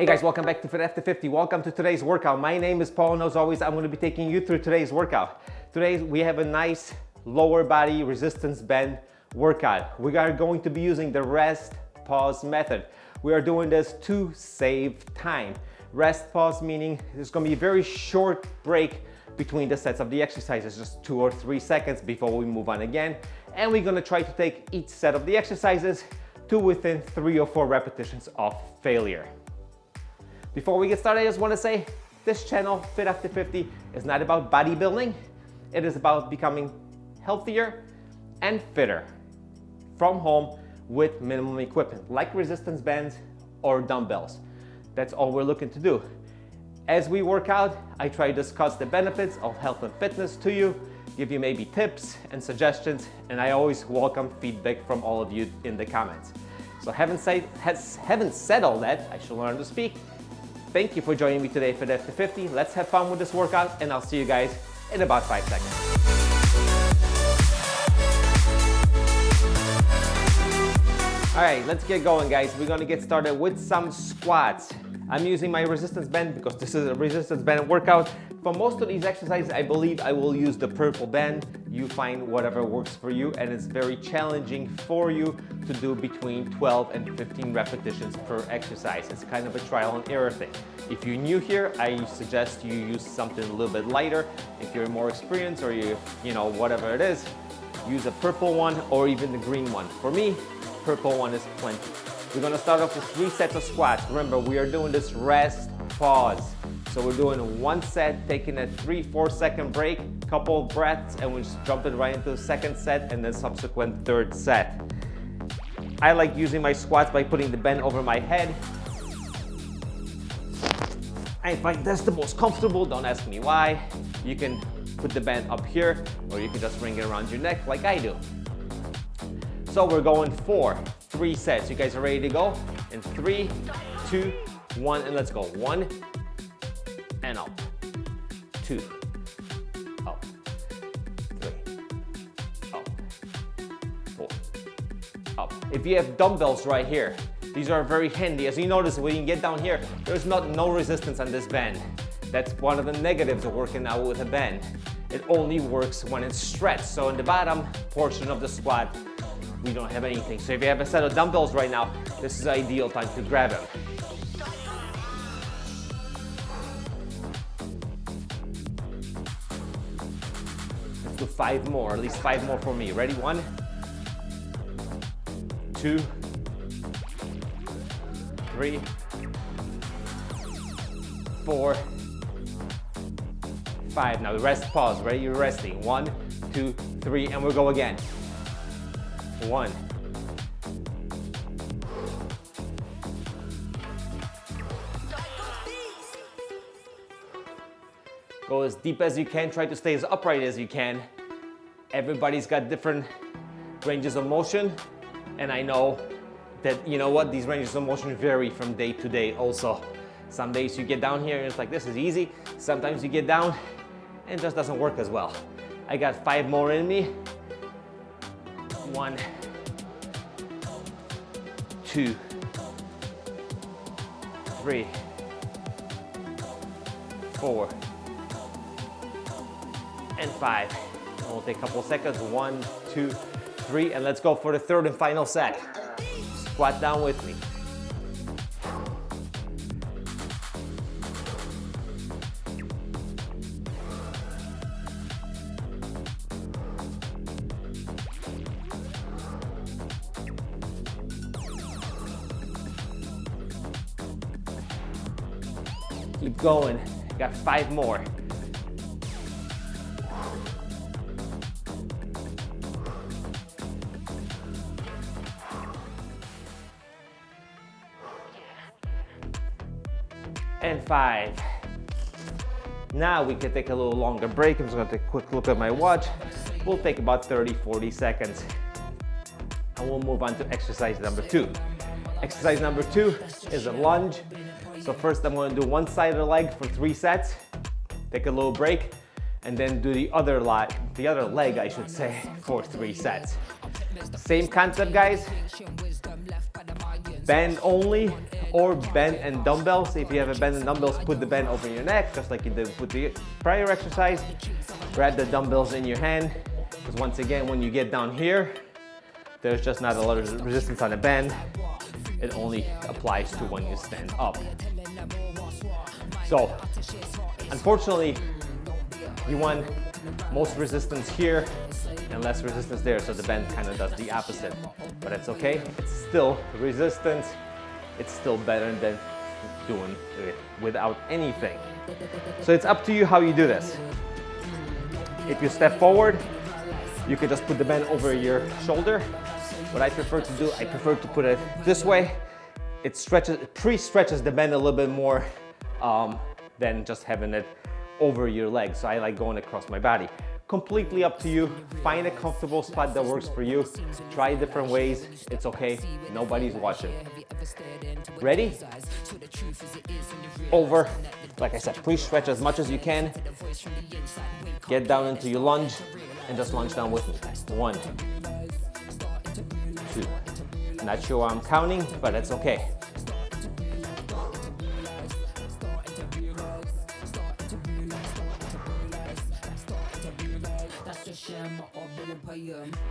Hey guys, welcome back to Fit After 50. Welcome to today's workout. My name is Paul, and as always, I'm going to be taking you through today's workout. Today we have a nice lower body resistance band workout. We are going to be using the rest pause method. We are doing this to save time. Rest pause meaning there's going to be a very short break between the sets of the exercises, just 2 or 3 seconds before we move on again. And we're going to try to take each set of the exercises to within 3 or 4 repetitions of failure. Before we get started, I just want to say this channel, Fit After 50, is not about bodybuilding. It is about becoming healthier and fitter from home with minimum equipment, like resistance bands or dumbbells. That's all we're looking to do. As we work out, I try to discuss the benefits of health and fitness to you, give you maybe tips and suggestions, and I always welcome feedback from all of you in the comments. So having said all that, I should learn to speak. Thank you for joining me today for Fit After 50. Let's have fun with this workout, and I'll see you guys in about 5 seconds. All right, let's get going, guys. We're gonna get started with some squats. I'm using my resistance band because this is a resistance band workout. For most of these exercises, I believe I will use the purple band. You find whatever works for you, and it's very challenging for you to do between 12 and 15 repetitions per exercise. It's kind of a trial and error thing. If you're new here, I suggest you use something a little bit lighter. If you're more experienced or you know, whatever it is, use a purple one or even the green one. For me, purple one is plenty. We're gonna start off with 3 sets of squats. Remember, we are doing this rest pause. So we're doing 1 set, taking a 3-4 second break, couple of breaths, and we just jump it right into the 2nd set and then subsequent 3rd set. I like using my squats by putting the band over my head. I find that's the most comfortable, don't ask me why. You can put the band up here, or you can just ring it around your neck like I do. So we're going for 3 sets. You guys are ready to go? In 3, 2, 1, and let's go. 1, and up. 2, up. 3, up. 4, up. If you have dumbbells right here, these are very handy. As you notice, when you get down here, there's no resistance on this band. That's one of the negatives of working out with a band. It only works when it's stretched. So in the bottom portion of the squat, we don't have anything. So if you have a set of dumbbells right now, this is the ideal time to grab them. Let's do 5 more, at least 5 more for me. Ready? 1, 2, 3, 4, 5. Now rest pause. Ready? You're resting. 1, 2, 3, and we'll go again. 1. Go as deep as you can. Try to stay as upright as you can. Everybody's got different ranges of motion, and I know that, you know what, these ranges of motion vary from day to day also. Some days you get down here and it's like, this is easy. Sometimes you get down and it just doesn't work as well. I got 5 more in me. 1, 2, 3, 4, and 5. And we'll take a couple seconds. 1, 2, 3, and let's go for the 3rd and final set. Squat down with me. Keep going. Got 5 more. And 5. Now we can take a little longer break. I'm just gonna take a quick look at my watch. We'll take about 30-40 seconds. And we'll move on to exercise number 2. Exercise number 2 is a lunge. So first I'm going to do one side of the leg for 3 sets, take a little break, and then do the other leg, I should say, for 3 sets. Same concept, guys. Band only or bend and dumbbells. If you have a bend and dumbbells, put the bend over your neck, just like you did with the prior exercise. Grab the dumbbells in your hand, because once again, when you get down here, there's just not a lot of resistance on the bend. It only applies to when you stand up. So, unfortunately, you want most resistance here and less resistance there, so the bend kind of does the opposite. But it's okay, it's still resistance. It's still better than doing it without anything. So it's up to you how you do this. If you step forward, you can just put the bend over your shoulder. What I prefer to do, I prefer to put it this way. It stretches, pre-stretches the bend a little bit more than just having it over your legs. So I like going across my body. Completely up to you. Find a comfortable spot that works for you. Try different ways. It's okay. Nobody's watching. Ready? Over. Like I said, pre-stretch as much as you can. Get down into your lunge and just lunge down with me. 1, 2. Not sure I'm counting, but it's okay.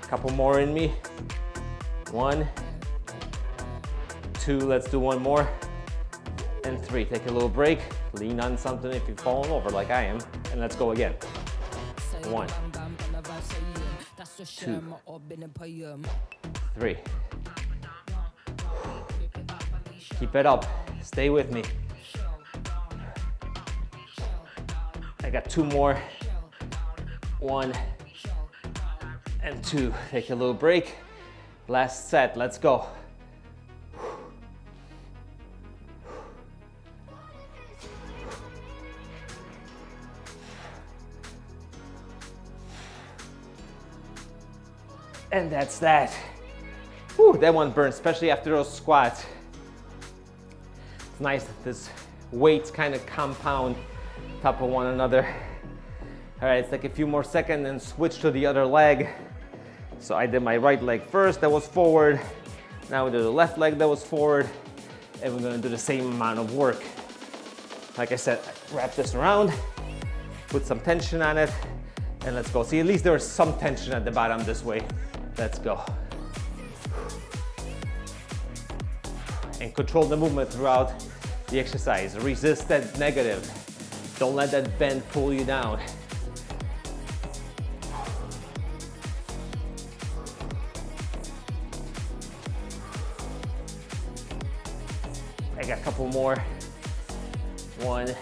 Couple more in me. 1, 2, let's do one more. And 3, take a little break. Lean on something if you're falling over like I am. And let's go again. 1, 2, 3. Keep it up. Stay with me. I got 2 more. 1 and 2. Take a little break. Last set. Let's go. And that's that. Whew, that one burns, especially after those squats. It's nice that this weights kind of compound top of one another. All right, let's take a few more seconds and switch to the other leg. So I did my right leg first, that was forward. Now we do the left leg that was forward. And we're gonna do the same amount of work. Like I said, wrap this around, put some tension on it, and let's go. See, at least there's some tension at the bottom this way. Let's go. And control the movement throughout the exercise. Resist that negative. Don't let that bend pull you down. I got a couple more. 1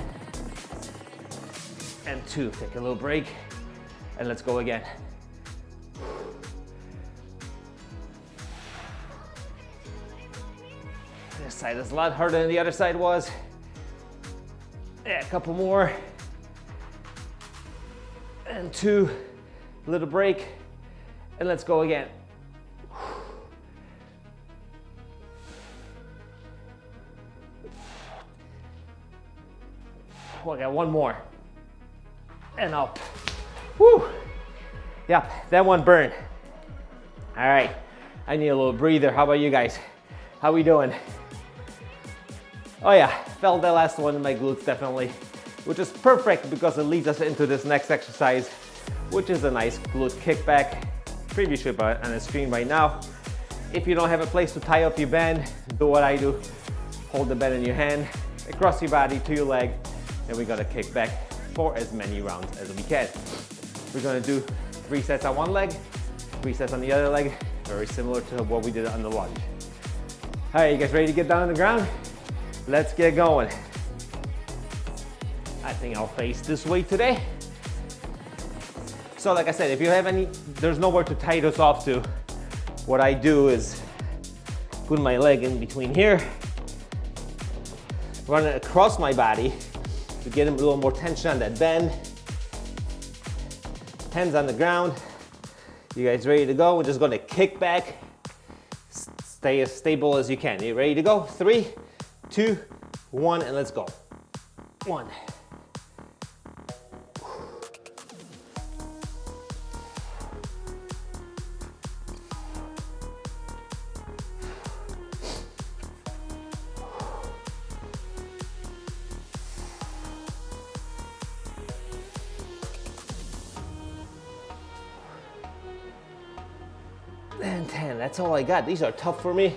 and 2. Take a little break and let's go again. This side is a lot harder than the other side was. Yeah, a couple more. And 2. Little break and let's go again. I got 1 more. And up. Woo! Yep, that one burned. All right, I need a little breather. How about you guys? How we doing? Oh yeah, felt that last one in my glutes definitely, which is perfect because it leads us into this next exercise, which is a nice glute kickback. Preview should be on the screen right now. If you don't have a place to tie up your band, do what I do. Hold the band in your hand, across your body to your leg, and we're gonna kick back for as many rounds as we can. We're gonna do 3 sets on one leg, 3 sets on the other leg, very similar to what we did on the lunge. All right, you guys ready to get down on the ground? Let's get going. I think I'll face this way today. So like I said, if you have any, there's nowhere to tie this off to. What I do is put my leg in between here, run it across my body to get a little more tension on that bend. Hands on the ground. You guys ready to go? We're just gonna kick back. Stay as stable as you can. You ready to go? 3, 2, 1, and let's go. 1. 2. and 10. That's all I got. These are tough for me.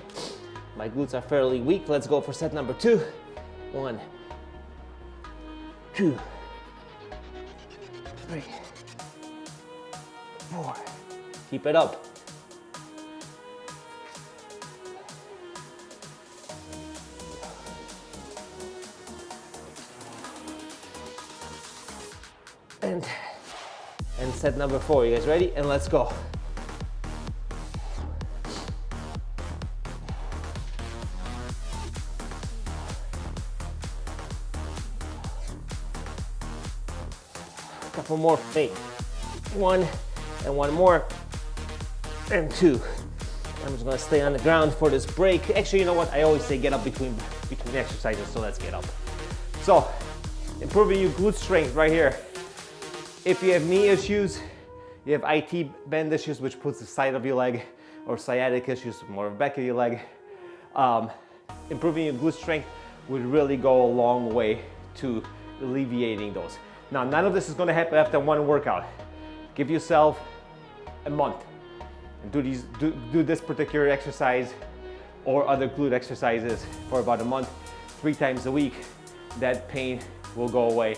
My glutes are fairly weak. Let's go for set number 2. 1, 2, 3, 4. Keep it up. And set number 4. You guys ready? And let's go. Couple more. 8. 1 and 1 more. And 2. I'm just gonna stay on the ground for this break. Actually, you know what? I always say get up between exercises, so let's get up. So, improving your glute strength right here. If you have knee issues, you have IT bend issues, which puts the side of your leg, or sciatic issues, more back of your leg, improving your glute strength would really go a long way to alleviating those. Now, none of this is gonna happen after one workout. Give yourself a month and do this particular exercise or other glute exercises for about a month, 3 times a week. That pain will go away,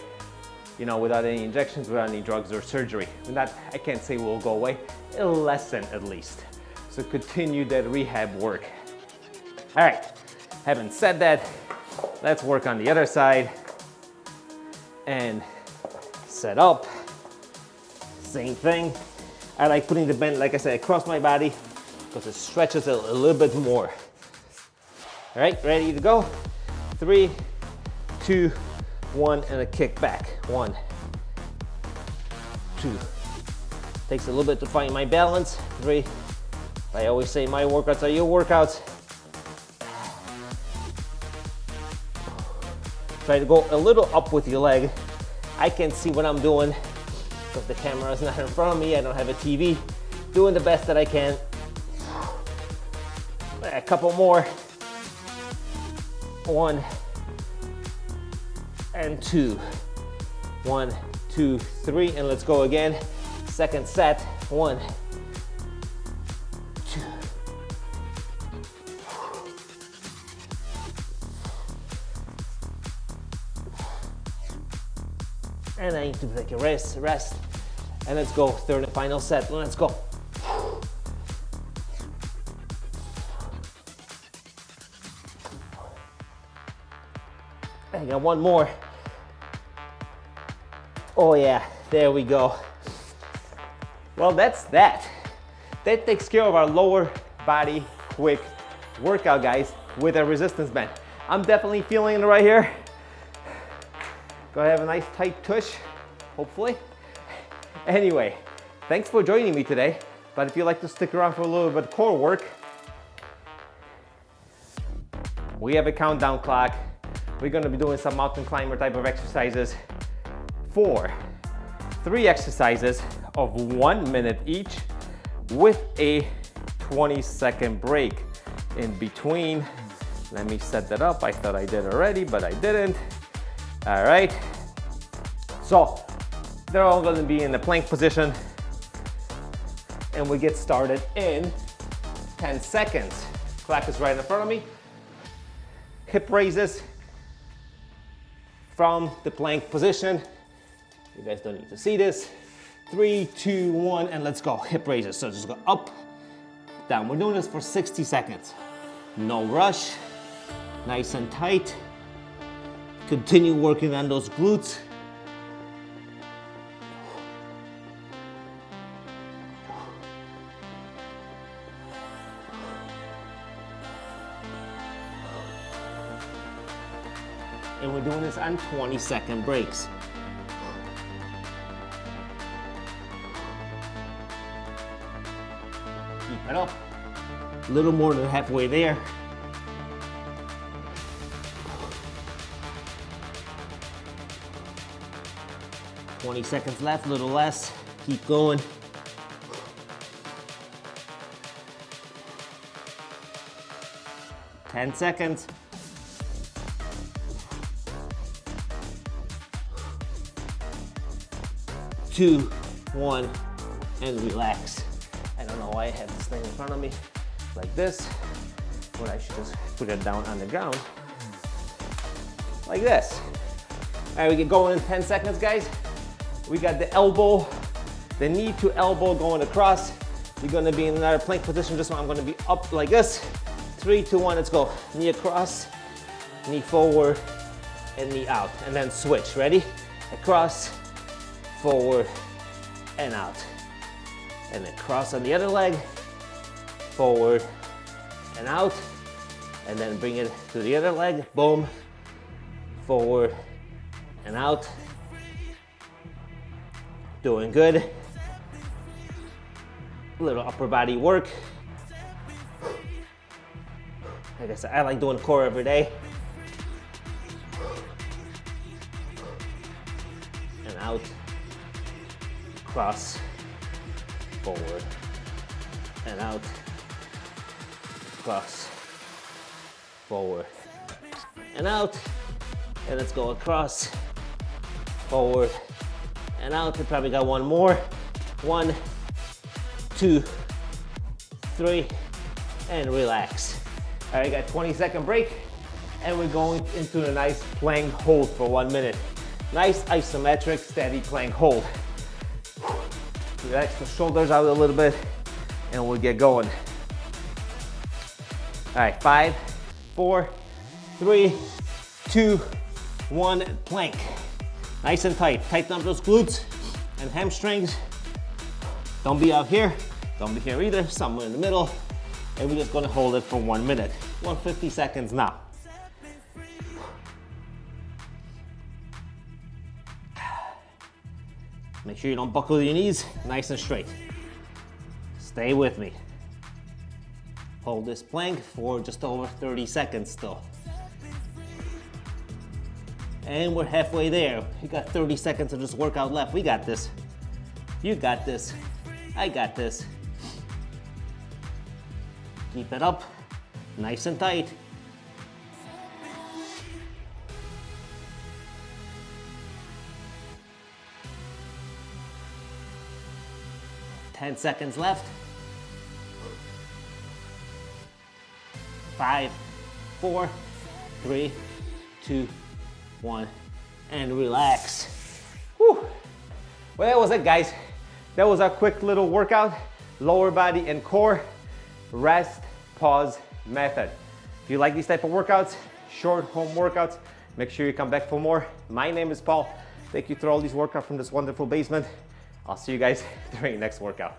you know, without any injections, without any drugs or surgery. And that, I can't say will go away, it'll lessen at least. So continue that rehab work. All right, having said that, let's work on the other side. And set up, same thing. I like putting the bend, like I said, across my body because it stretches it a little bit more. All right, ready to go? 3, 2, 1, and a kick back. 1, 2. Takes a little bit to find my balance. 3. I always say my workouts are your workouts. Try to go a little up with your leg. I can see what I'm doing because the camera is not in front of me. I don't have a TV. Doing the best that I can. A couple more. 1 and 2. 1, 2, 3, and let's go again. Second set. 1, 2. And I need to take a rest, and let's go. Third and final set. Let's go. I got one more. Oh yeah, there we go. Well, that's that. That takes care of our lower body quick workout, guys, with a resistance band. I'm definitely feeling it right here. Gonna have a nice tight tush, hopefully. Anyway, thanks for joining me today. But if you'd like to stick around for a little bit of core work, we have a countdown clock. We're gonna be doing some mountain climber type of exercises. 3 exercises of 1 minute each with a 20-second break in between. Let me set that up. I thought I did already, but I didn't. All right, so they're all gonna be in the plank position, and we get started in 10 seconds. Clock is right in front of me. Hip raises from the plank position. You guys don't need to see this. 3, 2, 1, and let's go. Hip raises, so just go up, down. We're doing this for 60 seconds. No rush, nice and tight. Continue working on those glutes. And we're doing this on 20-second breaks. Keep it up. A little more than halfway there. $20 seconds left, a little less. Keep going. $10 seconds. 2, 1, and relax. I don't know why I have this thing in front of me like this, but I should just put it down on the ground like this. All right, we get going in 10 seconds, guys. We got the elbow, the knee to elbow going across. You're gonna be in another plank position. Just I'm gonna be up like this. 3, 2, 1, let's go. Knee across, knee forward, and knee out. And then switch, ready? Across, forward, and out. And then cross on the other leg, forward, and out. And then bring it to the other leg, boom, forward, and out. Doing good. A little upper body work. Like I said, I like doing core every day. And out, cross, forward, and out, cross, forward, and out. And let's go across, forward, and out. We probably got one more. 1, 2, 3, and relax. All right, got 20-second break, and we're going into a nice plank hold for 1 minute. Nice isometric, steady plank hold. Relax the shoulders out a little bit, and we'll get going. All right, 5, 4, 3, 2, 1, plank. Nice and tight. Tighten up those glutes and hamstrings. Don't be out here. Don't be here either. Somewhere in the middle. And we're just gonna hold it for 1 minute. 150 seconds now. Make sure you don't buckle your knees. Nice and straight. Stay with me. Hold this plank for just over 30 seconds still. And we're halfway there. You got 30 seconds of this workout left. We got this. You got this. I got this. Keep it up, nice and tight. Ten seconds left. 5, 4, 3, 2, 1, and relax. Whew. Well, that was it, guys. That was our quick little workout, lower body and core, rest, pause method. If you like these type of workouts, short home workouts, make sure you come back for more. My name is Paul. Take you through all these workouts from this wonderful basement. I'll see you guys during the next workout.